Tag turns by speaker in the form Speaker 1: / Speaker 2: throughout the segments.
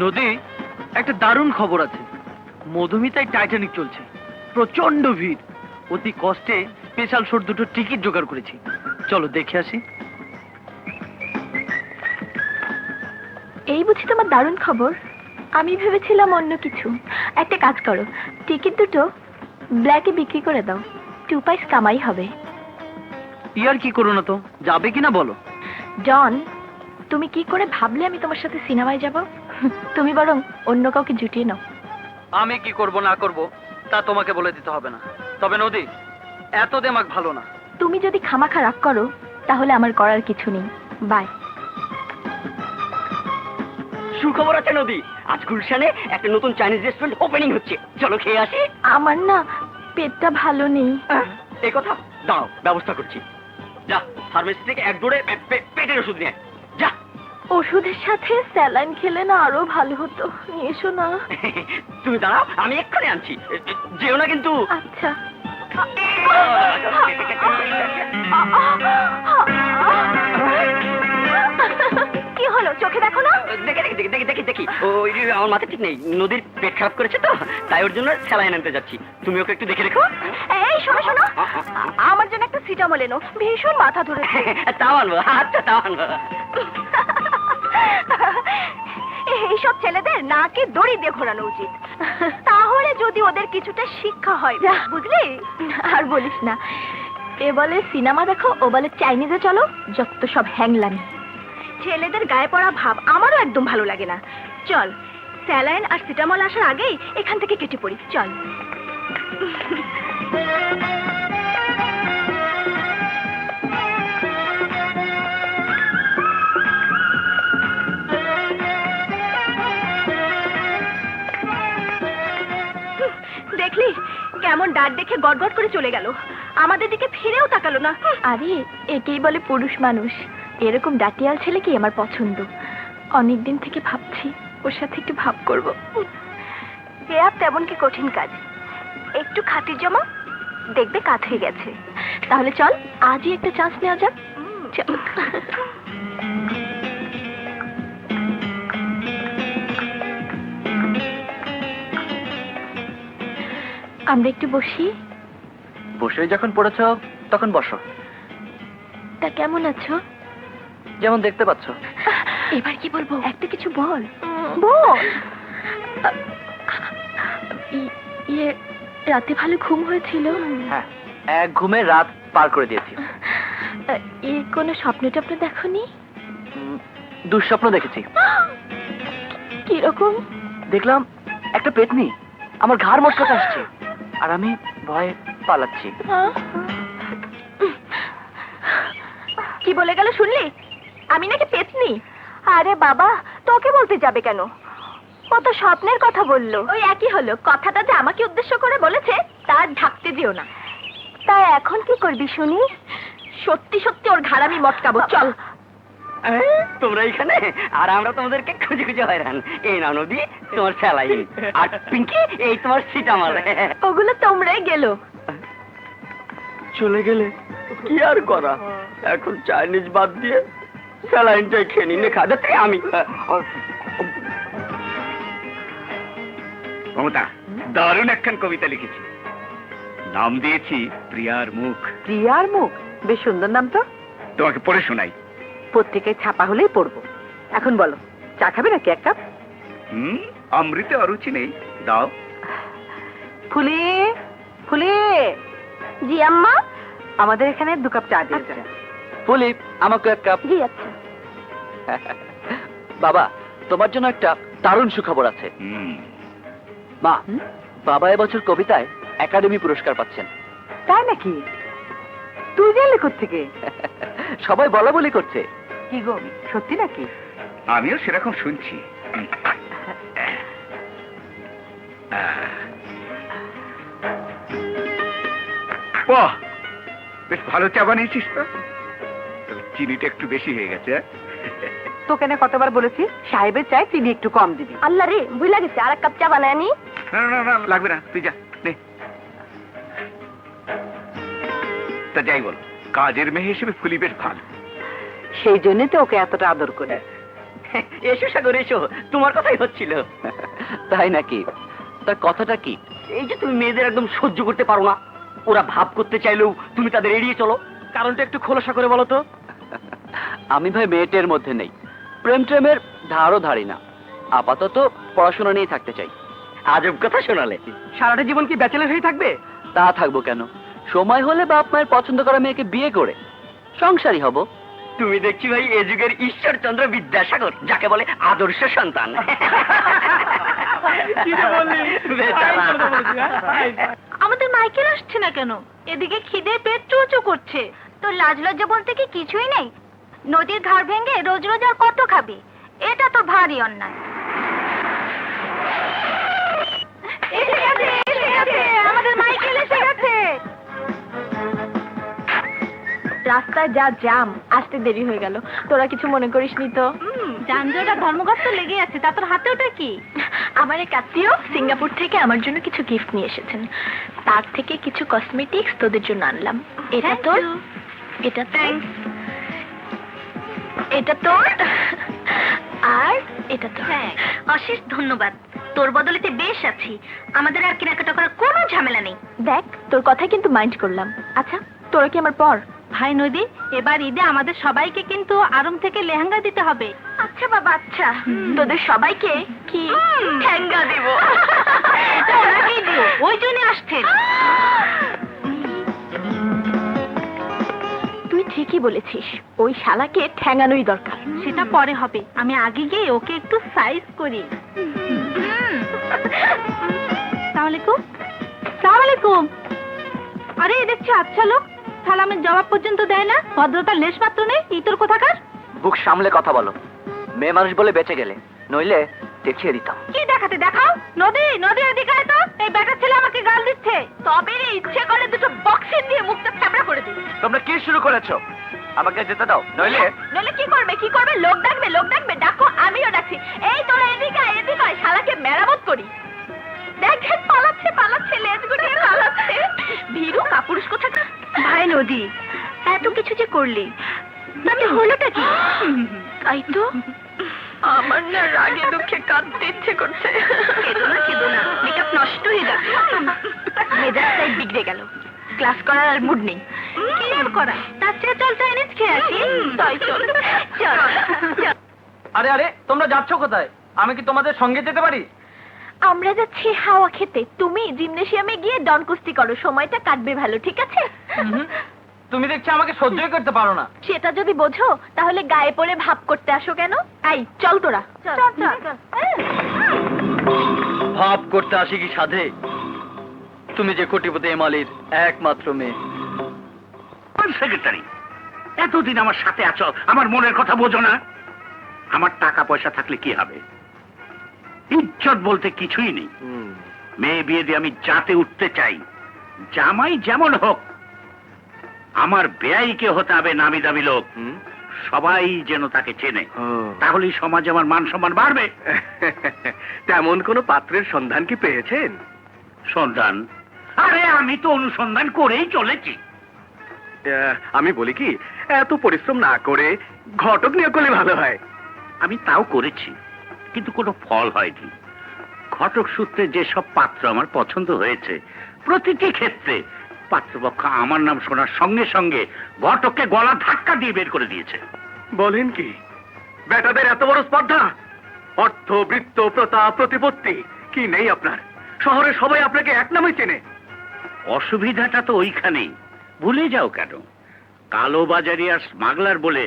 Speaker 1: নদী, একটা দারুণ খবর আছে। মধুমিতায় টাইটানিক চলছে, প্রচন্ড ভিড়। অতি কষ্টে স্পেশাল শোর দুটো টিকিট জোগাড় করেছি, চলো দেখে আসি।
Speaker 2: এই বুঝি তোমার দারুণ খবর? আমি ভেবেছিলাম অন্য কিছু। একটা কাজ করো, টিকিট দুটো ব্ল্যাকে বিক্রি করে দাও, 2 পয়সা কামাই হবে।
Speaker 1: ইয়ার কি করো না তো, যাবে কিনা বলো।
Speaker 2: জন, তুমি কি করে ভাবলে আমি তোমার সাথে সিনেমায় যাব? তুমি বরং অন্য কাউকে জুটিয়ে নাও।
Speaker 1: আমি কি করব না করব তা তোমাকে বলে দিতে হবে না। তবে নদী, এত দেমাগ ভালো না।
Speaker 2: তুমি যদি খামাখা রাগ করো তাহলে আমার করার কিছু নেই। বাই।
Speaker 3: সুখবর আছে নদী, আজ গুলশানে একটা নতুন চাইনিজ রেস্টুরেন্ট ওপেনিং হচ্ছে, চলো খেয়ে আসি।
Speaker 2: আমার না পেটটা ভালো নেই।
Speaker 3: এই কথা, দাঁড়াও ব্যবস্থা করছি। যা ফার্মেসি থেকে এক দৌড়ে পেটের ওষুধ নিয়ে আয়। যা।
Speaker 2: ওষুধের সাথে স্যালাইন খেলে না আরো ভালো হতো, নিয়ে এসো না।
Speaker 3: তুমি দাঁড়াও, আমি এক্ষুনি আনছি। যেও না কিন্তু।
Speaker 2: আচ্ছা। কি হলো, চোখে দেখো না?
Speaker 3: দেখি দেখি দেখি দেখি দেখি দেখি ওই যে আমার মাথা ঠিক নেই, নদীর পেট খারাপ করেছে তো, তাই ওর জন্য স্যালাইন আনতে যাচ্ছি। তুমি ওকে একটু দেখে রেখো।
Speaker 2: এই শোনো শোনো, আমার জন্য একটা সিটামল এনো, ভীষণ মাথা ধরেছে।
Speaker 3: তাও আনবো, আচ্ছা তাও আনবো।
Speaker 2: এইসব ছেলেদের নাকে দড়ি দিয়ে ঘোরানো উচিত, তাহলে যদি ওদের কিছুটা শিক্ষা হয়, বুঝলি? আর বলিস না, এ বলে সিনেমা দেখো, ও বলে চাইনিজে চলো, যত সব হ্যাংলামি। ছেলেদের গায়ে পড়া ভাব আমারও একদম ভালো লাগে না। চল, স্যালাইন আর সিটামল আসার আগেই এখান থেকে কেটে পড়ি, চল। দেখলি কেমন ডাক দেখে গড়গড় করে চলে গেল, আমাদের দিকে ফিরেও তাকালো না। আরে একেই বলে পুরুষ মানুষ। এরকম ডাটিয়াল ছেলে কি আমার পছন্দ। অনেকদিন থেকে ভাবছি ওর সাথে একটু ভাব করব। এ আর তেমন কি কঠিন কাজ, একটু খাতির জমা, দেখবে কাজ হয়ে গেছে। তাহলে চল আজই একটা চান্স নেওয়া যাক। চল। আমরা একটু বসি।
Speaker 1: বসে যখন পড়েছ তখন বসো।
Speaker 2: তা কেমন আছো?
Speaker 1: যেমন দেখতে পাচ্ছ।
Speaker 2: এবার কি বলবো, একটা কিছু বল। বল। ইয়ে, রাতে ভালো ঘুম হয়েছিল?
Speaker 1: হ্যাঁ, এক ঘুমে রাত পার করে দিয়েছি।
Speaker 2: কোনো স্বপ্ন টপ্ন দেখোনি?
Speaker 1: দুঃস্বপ্ন দেখেছি।
Speaker 2: কিরকম?
Speaker 1: দেখলাম একটা পেতনি আমার ঘাড় মটকাতে আসছে, আর আমি ভয়ে পালাচ্ছি।
Speaker 2: কি বলে গেল শুনলি? আমি নাকি পেতনি? আরে বাবা, তোকে বলতে যাবে কেন? ও তো স্বপ্নের কথা বললো। ওই একই হলো, কথাটা যে আমাকে উদ্দেশ্য করে বলেছে তার ঢাকতে দিও না। তা এখন কি করবি শুনি? সত্যি সত্যি ওর ঘাড় আমি মটকাবো, চল।
Speaker 3: তোমরা এখানে, আর আমরা তোমাদেরকে খুঁজে খুঁজে হয়রান। এই না নদী তোমার স্যালাইন, আর পিঙ্কি এই তোমার সিটামল।
Speaker 2: ওগুলো তোমরাই গেলো।
Speaker 3: চলে গেলে কি আর করা, এখন চাইনিজ বাদ দিয়ে স্যালাইনটাই খেয়ে নিলে খাবে। তাই আমি
Speaker 4: মমতা দারুণ একখান কবিতা লিখেছি, নাম দিয়েছি প্রিয়ার মুখ।
Speaker 5: প্রিয়ার মুখ, বেশ সুন্দর নাম তো।
Speaker 4: তোমাকে পড়ে শোনাই।
Speaker 5: পত্রিকায় ছাপা হলেই পড়বো। এখন বলো, চা খাবে নাকি এক কাপ?
Speaker 4: অমৃতে অরুচি নেই, দাও।
Speaker 5: ফুলি, ফুলি।
Speaker 2: জি আম্মা।
Speaker 5: আমাদের এখানে 2 কাপ চা দিয়ে যান।
Speaker 1: ফুলি, আমাকে এক কাপ।
Speaker 2: জি আচ্ছা।
Speaker 1: বাবা, তোমার জন্য একটা দারুণ সুখবর আছে। মা, বাবা এবছর কবিতায় একাডেমি পুরস্কার পাচ্ছেন।
Speaker 5: তাই নাকি? তুই জানলি কোত্থেকে?
Speaker 1: সবাই বলা বলি করছে।
Speaker 5: কি গো, সত্যি নাকি?
Speaker 4: আমিও সেরকম শুনছি। বাহ, বেশ ভালো চা বানিয়েছিস তো। তবে চিনিটা একটু বেশি হয়ে গেছে।
Speaker 5: তোকে না কতবার বলেছি সাহেবের চায় চিনি একটু কম দিবি।
Speaker 2: আল্লাহ রে, ভুলে গেছে, আর এক কাপ চা বানায় নি।
Speaker 4: না না না, লাগবে না, তুই যা নে। তা যাই বল, কাজের মেয়ে হিসেবে ফুলি বেশ ভালো।
Speaker 5: সেই জন্য তো ওকে এতটা আদর করে।
Speaker 3: এসো সাগর এসো, তোমার কথাই হচ্ছিল।
Speaker 6: তাই নাকি? তা কথাটা কি?
Speaker 3: এই যে তুমি মেয়েদের একদম সহ্য করতে পারো না, ওরা ভাব করতে চাইলেও তুমি তাদের এড়িয়ে চলো।
Speaker 1: কারণটা একটু খোলাসা করে বলো তো।
Speaker 6: আমি ভাই মেয়েটের মধ্যে নেই, প্রেম প্রেমের ধারও ধারি না। আপাতত পড়াশোনা নিয়েই থাকতে চাই।
Speaker 3: আজব কথা শোনালে।
Speaker 1: সারাটা জীবন কি ব্যাচেলর হয়ে থাকবে?
Speaker 6: তা থাকবো কেন, সময় হলে বাপ মায়ের পছন্দ করা মেয়েকে বিয়ে করে সংসারী হব।
Speaker 3: তুমি দেখছি ভাই এ যুগের ঈশ্বরচন্দ্র বিদ্যাসাগর, যাকে বলে আদর্শ সন্তান।
Speaker 1: কি যে বললি?
Speaker 3: বেচারা।
Speaker 2: আমাদের মাইকেল আসছে না কেন? এদিকে খিদে পেট চুচু করছে। তো লাজ লজ্জা বলতে কি কিছুই নেই? নদীর ঘাড় ভেঙে রোজ রোজ আর কত খাবি? এটা তো ভারী অন্যায়। এসে গেছে, এসে গেছে, আমাদের মাইকেল এসে গেছে। রাস্তায় যা জ্যাম, আসতে দেরি হয়ে গেল। তোরা কিছু মনে করিসনি তো? যানজট আর ধর্মঘট তো লেগে আছে, তা তোর হাতে ওটা কি? আমার এক আত্মীয় সিঙ্গাপুর থেকে আমার জন্য কিছু গিফট নিয়ে এসেছেন। তার থেকে কিছু কসমেটিক্স তোদের জন্য আনলাম। এটা তোর, এটা তোর, এটা তোর, আর এটা তোর। অশেষ ধন্যবাদ। তোর বদলেতে বেশ আছি, আমাদের আর কেনাকাটা করার কোনো ঝামেলা নেই। দেখ, তোর কথাই কিন্তু মাইন্ড করলাম। আচ্ছা, তোরা কি আমার পর? ভাই নদী, এবার ঈদে আমাদের সবাইকে কিন্তু আরং থেকে লেহেঙ্গা দিতে হবে। আচ্ছা বাবা, আচ্ছা। তোদের সবাইকে কি লেহেঙ্গা দেব? ওনাকেই দিও, ওই জন্য আসছেন। তুই ঠিকই বলেছিস, ওই শালাকে ঠ্যাঙানোই দরকার। সেটা পরে হবে, আমি আগে গিয়ে ওকে একটু সাইজ করি। আসসালামু আলাইকুম। আসসালামু আলাইকুম। আরে দেখছি আচ্ছা লোক, সালামের জবাব পর্যন্ত দেয় না। ভদ্রতার লেশ মাত্র নেই। ইতর কোথাকার?
Speaker 6: বুক সামলে কথা বলো, মেয়ে মানুষ বলে বেঁচে গেলে, নইলে দেখিয়ে দিতাম।
Speaker 2: কি দেখাতে দেখাও? নদী, নদী এদিকে আয় তো। এই বেটা ছেলে আমাকে গাল দিচ্ছে। তবে রে, ইচ্ছে করে দুটো বক্সিং দিয়ে মুখটা চাপড়া করে দিই।
Speaker 6: তোমরা কি শুরু করেছো? আমাকে যেতে দাও, নইলে
Speaker 2: নইলে কি করবে? কি করবে? লোক ডাকবে, লোক ডাকবে। ডাকো, আমিও ডাকছি। এই তোরা এদিকে আয়, এদিকে আয়, শালাকে মেরামত করি। দেখেন পালাচ্ছে, পালাচ্ছে, লেজ গুটিয়ে পালাচ্ছে। ভীরু কাপুরুষ কোথাকার। ভাই নদী, এত কিছু যে করলি, তাতে হলোটা কি? তাই তো, আমার না রাগে দুঃখে কাঁদতে ইচ্ছে করছে। কেঁদো না, কেঁদো না, মেকআপ নষ্ট হয়ে যাবে। মেজাজটাই বিগড়ে গেল। ক্লাস করার আর মুড নেই। কি আর করা, তার চেয়ে চল চাইনিজ খেয়ে আসি। তাই চল, চল, চল।
Speaker 1: আরে আরে, তোমরা যাচ্ছ কোথায়? আমি কি তোমাদের সঙ্গে যেতে পারি?
Speaker 2: আমরা যাচ্ছি হাওয়া খেতে। তুমি জিমনেশিয়ামে গিয়ে ডন কুস্তি করো, সময়টা কাটবে ভালো, ঠিক আছে?
Speaker 1: তুমি দেখছি আমাকে সহ্যই করতে পারো না।
Speaker 2: সেটা যদি বোঝো, তাহলে গায়ে পড়ে ভাব করতে আসো কেন? এই চল তোরা, চল চল।
Speaker 1: ভাব করতে আসি কি সাধে? তুমি যে কোটিপতি এমালির একমাত্র মেয়ে।
Speaker 4: সেক্রেটারি, এতদিন আমার সাথে আছো, আমার মনের কথা বোঝো না? আমার টাকা পয়সা থাকলে কি হবে? ইজ্জত বলতে কিছুই নেই। মেয়ে বিয়ে দিয়ে আমি যাতে উঠতে চাই, জামাই যেমন হোক, আমার বেয়াইকে হতে হবে নামি দামি লোক। সবাই যেন তাকে চেনে, তাহলেই সমাজে আমার মান সম্মান বাড়বে। তেমন কোন পাত্রের সন্ধান কি পেয়েছেন? সন্ধান? আরে আমি তো অনুসন্ধান করেই চলেছি। আমি বলি কি, এত পরিশ্রম না করে ঘটক নিয়ে করলে ভালো হয়। আমি তাও করেছি, কিন্তু কোনো ফল হয়নি। ঘটক সূত্রে যেসব পাত্র আমার পছন্দ হয়েছে, প্রতিটি ক্ষেত্রে পাত্রপক্ষ আমার নাম শোনার সঙ্গে সঙ্গে ঘটককে গলা ধাক্কা দিয়ে বের করে দিয়েছে। বলেন কি? বেটাদের এত বড় স্পর্ধা! অর্থ, বৃত্ত, প্রতাপ, প্রতিপত্তি কি নেই আপনার? শহরে সবাই আপনাকে এক নামে চেনে। অসুবিধাটা তো ওইখানেই। ভুলে যাও কেন? কালো বাজারি আর স্মাগলার বলে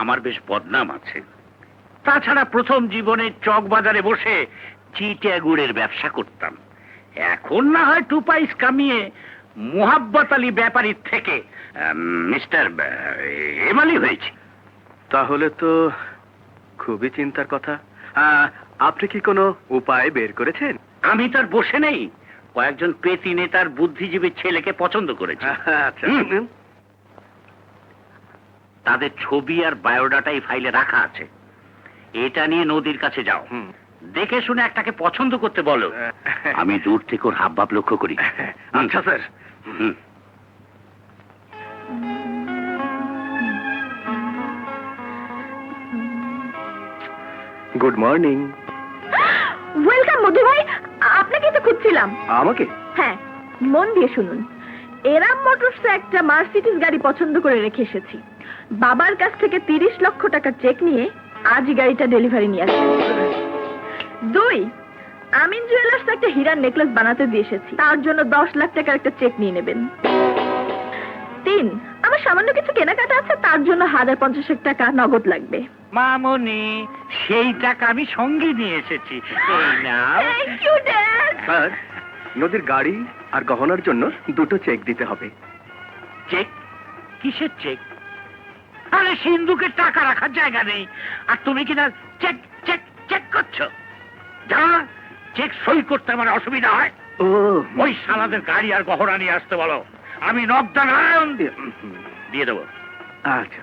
Speaker 4: আমার বেশ বদনাম আছে। তাছাড়া প্রথম জীবনে চক বাজারে বসে চিটে গুড়ের ব্যবসা করতাম। এখন না হয় 2 পয়স কামিয়ে মোহাব্বত আলী ব্যাপারীর থেকে মিস্টার এমালি হয়েছে। তাহলে তো খুবই চিন্তার কথা। আপনি কি কোনো উপায় বের করেছেন? আমি তার বসে নেই, কয়েকজন পেতি নেতার বুদ্ধিজীবী ছেলেকে পছন্দ করেছে। তাদের ছবি আর বায়োডাটাই ফাইলে রাখা আছে। এটা নিয়ে নদীর কাছে যাও, দেখে শুনে একটাকে পছন্দ করতে বলো। আমি দূর থেকে ওর হাবভাব লক্ষ্য করি। আচ্ছা স্যার।
Speaker 7: Good morning.
Speaker 2: ওয়েলকাম মধু ভাই, আপনাকেই তো খুঁজছিলাম।
Speaker 7: আমাকে?
Speaker 2: হ্যাঁ, মন দিয়ে শুনুন। এরাম মোটরসে একটা মার্সিডিজ গাড়ি পছন্দ করে রেখে এসেছি। বাবার কাছ থেকে 30 লক্ষ টাকার চেক নিয়ে আজই গাড়িটা ডেলিভারি নিয়ে আসবেন। 2, আমিন জুয়েলার্স একটা হীরার নেকলেস বানাতে দিয়ে এসেছি, তার জন্য 10 লাখ টাকার একটা চেক নিয়ে নেবেন। 3, আমার সামান্য কিছু কেনাকাটা আছে, তার জন্য 1050 টাকা নগদ লাগবে।
Speaker 4: মামনি, সেই টাকা আমি সঙ্গে নিয়ে এসেছি। এই নাও।
Speaker 2: Thank you dad.
Speaker 7: স্যার, নদীর গাড়ি আর গহনার জন্য 2টো চেক দিতে হবে।
Speaker 4: চেক? কিসের চেক? আরে সিন্ধুকে টাকা রাখার জায়গা নেই, আর তুমি কিনা চেক চেক চেক করছো। জানো না, চেক সই করতে আমার অসুবিধা হয়।
Speaker 7: ও,
Speaker 4: ওই সালাদের গাড়ি আর গহনা নিয়ে আসতে বলো, আমি নগদা নারায়ণ দিয়ে দেবো।
Speaker 7: আচ্ছা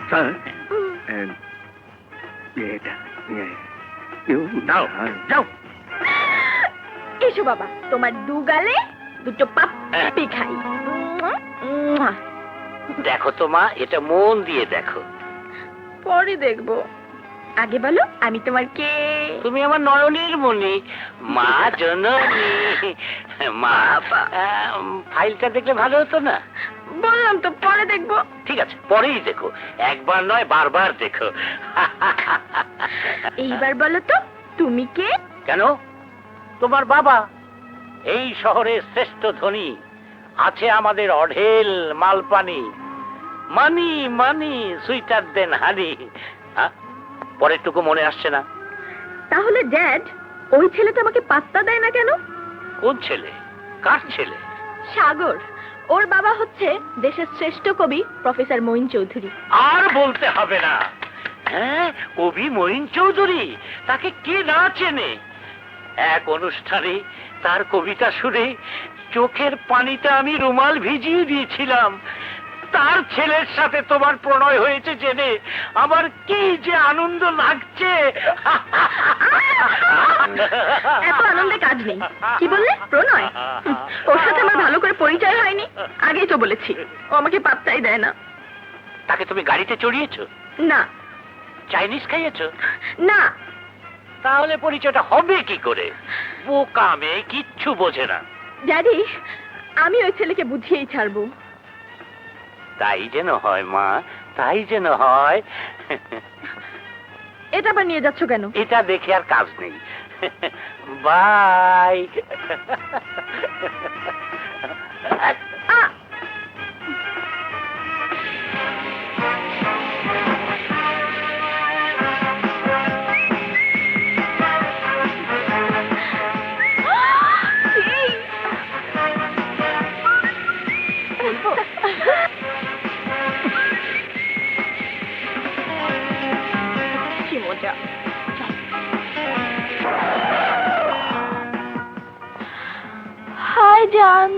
Speaker 7: স্যার, এটা
Speaker 4: যাও যাও।
Speaker 2: এসো বাবা, তোমার 2 গালে 2টো পাপ্পি খাই।
Speaker 3: দেখো তো মা, এটা মন দিয়ে দেখো।
Speaker 2: পরে দেখবো, আগে বলো আমি তোমার কে?
Speaker 3: তুমি আমার নয়নের মনি, মা জননী। মা, ফাইলটা দেখলে ভালো হতো না?
Speaker 2: বললাম তো পরে দেখবো।
Speaker 3: ঠিক আছে, পরেই দেখো, একবার নয় বারবার দেখো।
Speaker 2: এইবার বলো তো তুমি কে?
Speaker 3: কেন? তোমার বাবা এই শহরের শ্রেষ্ঠ ধনী, আছে আমাদের অঢেল মালপানি। মানি মানি সুইটার দেন হানি। পরেরটুকু মনে আসছে না?
Speaker 2: তাহলে ড্যাড, ওই ছেলেটা আমাকে পাত্তা দেয় না কেন?
Speaker 3: কোন ছেলে? কার ছেলে?
Speaker 2: সাগর। ওর বাবা হচ্ছে দেশের শ্রেষ্ঠ কবি প্রফেসর মঈন চৌধুরী।
Speaker 3: আর বলতে হবে না। হ্যাঁ, কবি মঈন চৌধুরী, তাকে কে না চেনে? এক অনুষ্ঠানে তার কবিতা শুনে চোখের পানিতে আমি রুমাল ভিজিয়ে দিয়েছিলাম। তার ছেলের সাথে তোমার প্রণয় হয়েছে জেনে আমার কি যে আনন্দ লাগছে।
Speaker 2: এত আনন্দে কাজ নেই। কি বললে? প্রণয়? ওর সাথে আমার ভালো করে পরিচয় হয়নি, আগেই তো বলেছি। ও আমাকে পাত্তাই দেয় না।
Speaker 3: তাকে তুমি গাড়িতে চড়িয়েছো?
Speaker 2: না
Speaker 3: চাইনিজ খাইয়েছো?
Speaker 2: না।
Speaker 3: তাহলে পরিচয়টা হবে কি করে? বোকা মেয়ে, কিচ্ছু বোঝে না।
Speaker 2: ড্যাডি, আমি ওই ছেলেকে বুঝিয়েই ছাড়বো।
Speaker 3: তাই যেন হয় মা, তাই যেন হয়।
Speaker 2: এটা আবার নিয়ে যাচ্ছ কেন?
Speaker 3: এটা দেখে আর কাজ নেই। বাই।
Speaker 2: কি মজা। হাই জান।